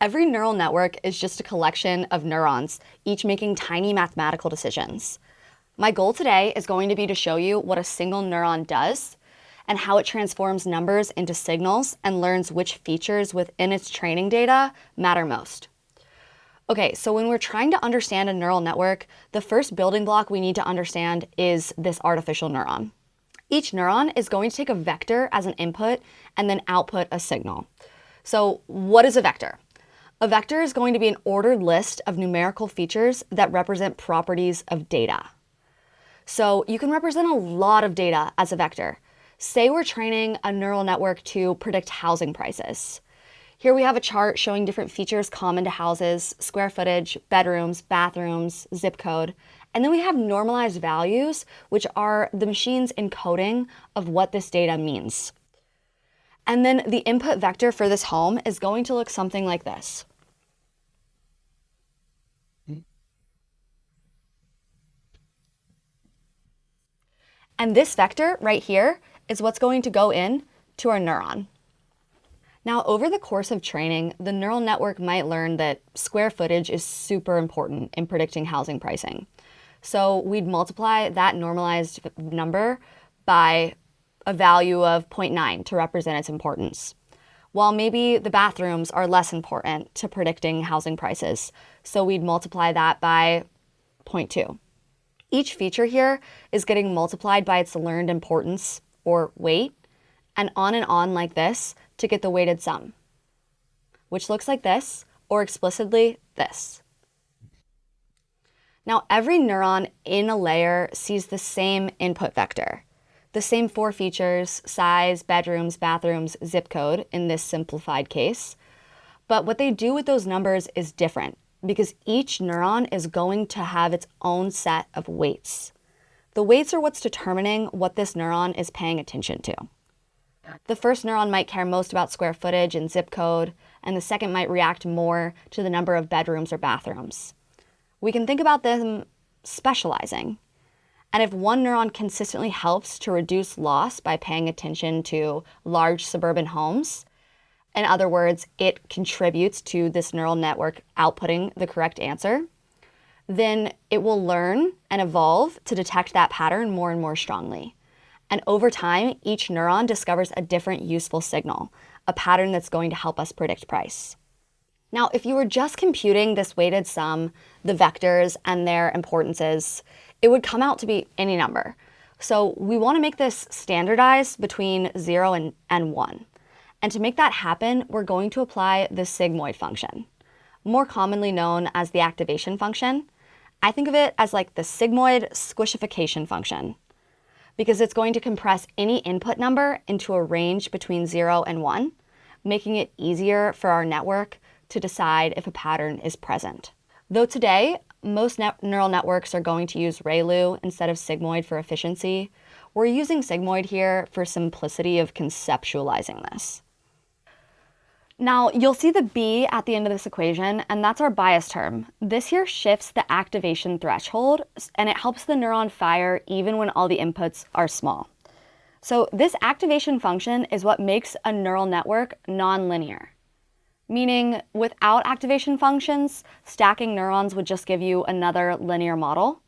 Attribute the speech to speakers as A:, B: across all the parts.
A: Every neural network is just a collection of neurons, each making tiny mathematical decisions. My goal today is going to be to show you what a single neuron does and how it transforms numbers into signals and learns which features within its training data matter most. Okay, so when we're trying to understand a neural network, the first building block we need to understand is this artificial neuron. Each neuron is going to take a vector as an input and then output a signal. So what is a vector? A vector is going to be an ordered list of numerical features that represent properties of data. So you can represent a lot of data as a vector. Say we're training a neural network to predict housing prices. Here we have a chart showing different features common to houses: square footage, bedrooms, bathrooms, zip code. And then we have normalized values, which are the machine's encoding of what this data means. And then the input vector for this home is going to look something like this. And this vector right here is what's going to go in to our neuron. Now, over the course of training, the neural network might learn that square footage is super important in predicting housing pricing. So we'd multiply that normalized number by a value of 0.9 to represent its importance. While maybe the bathrooms are less important to predicting housing prices, so we'd multiply that by 0.2. Each feature here is getting multiplied by its learned importance, or weight, and on like this to get the weighted sum, which looks like this, or explicitly this. Now, every neuron in a layer sees the same input vector, the same 4 features: size, bedrooms, bathrooms, zip code in this simplified case. But what they do with those numbers is different, because each neuron is going to have its own set of weights. The weights are what's determining what this neuron is paying attention to. The first neuron might care most about square footage and zip code, and the second might react more to the number of bedrooms or bathrooms. We can think about them specializing. And if one neuron consistently helps to reduce loss by paying attention to large suburban homes, in other words, it contributes to this neural network outputting the correct answer, then it will learn and evolve to detect that pattern more and more strongly. And over time, each neuron discovers a different useful signal, a pattern that's going to help us predict price. Now, if you were just computing this weighted sum, the vectors and their importances, it would come out to be any number. So we want to make this standardized between 0 and 1. And to make that happen, we're going to apply the sigmoid function, more commonly known as the activation function. I think of it as like the sigmoid squishification function, because it's going to compress any input number into a range between 0 and 1, making it easier for our network to decide if a pattern is present. Though today, most neural networks are going to use ReLU instead of sigmoid for efficiency, we're using sigmoid here for simplicity of conceptualizing this. Now, you'll see the B at the end of this equation, and that's our bias term. This here shifts the activation threshold, and it helps the neuron fire even when all the inputs are small. So this activation function is what makes a neural network nonlinear. Meaning, without activation functions, stacking neurons would just give you another linear model,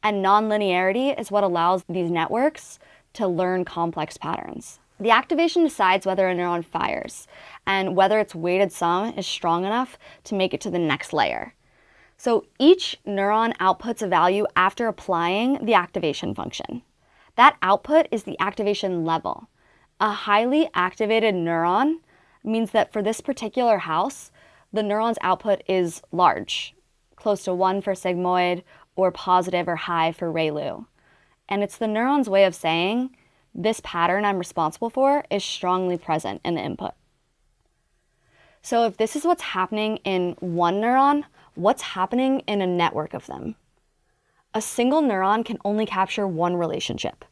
A: and nonlinearity is what allows these networks to learn complex patterns. The activation decides whether a neuron fires, and whether its weighted sum is strong enough to make it to the next layer. So each neuron outputs a value after applying the activation function. That output is the activation level. A highly activated neuron means that for this particular house, the neuron's output is large, close to 1 for sigmoid, or positive or high for ReLU. And it's the neuron's way of saying, this pattern I'm responsible for is strongly present in the input. So if this is what's happening in one neuron, what's happening in a network of them? A single neuron can only capture one relationship,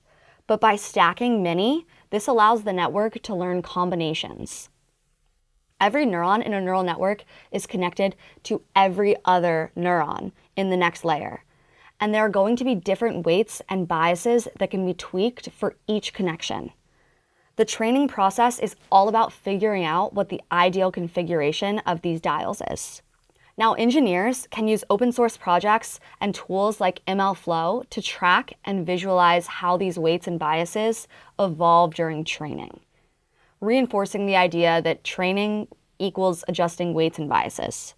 A: but by stacking many, this allows the network to learn combinations. Every neuron in a neural network is connected to every other neuron in the next layer. And there are going to be different weights and biases that can be tweaked for each connection. The training process is all about figuring out what the ideal configuration of these dials is. Now, engineers can use open source projects and tools like MLflow to track and visualize how these weights and biases evolve during training, reinforcing the idea that training equals adjusting weights and biases.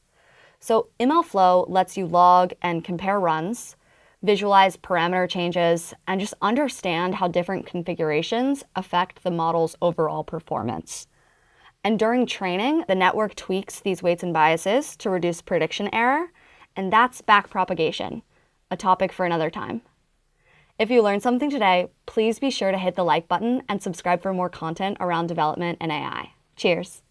A: So MLflow lets you log and compare runs, visualize parameter changes, and just understand how different configurations affect the model's overall performance. And during training, the network tweaks these weights and biases to reduce prediction error, and that's backpropagation, a topic for another time. If you learned something today, please be sure to hit the like button and subscribe for more content around development and AI. Cheers!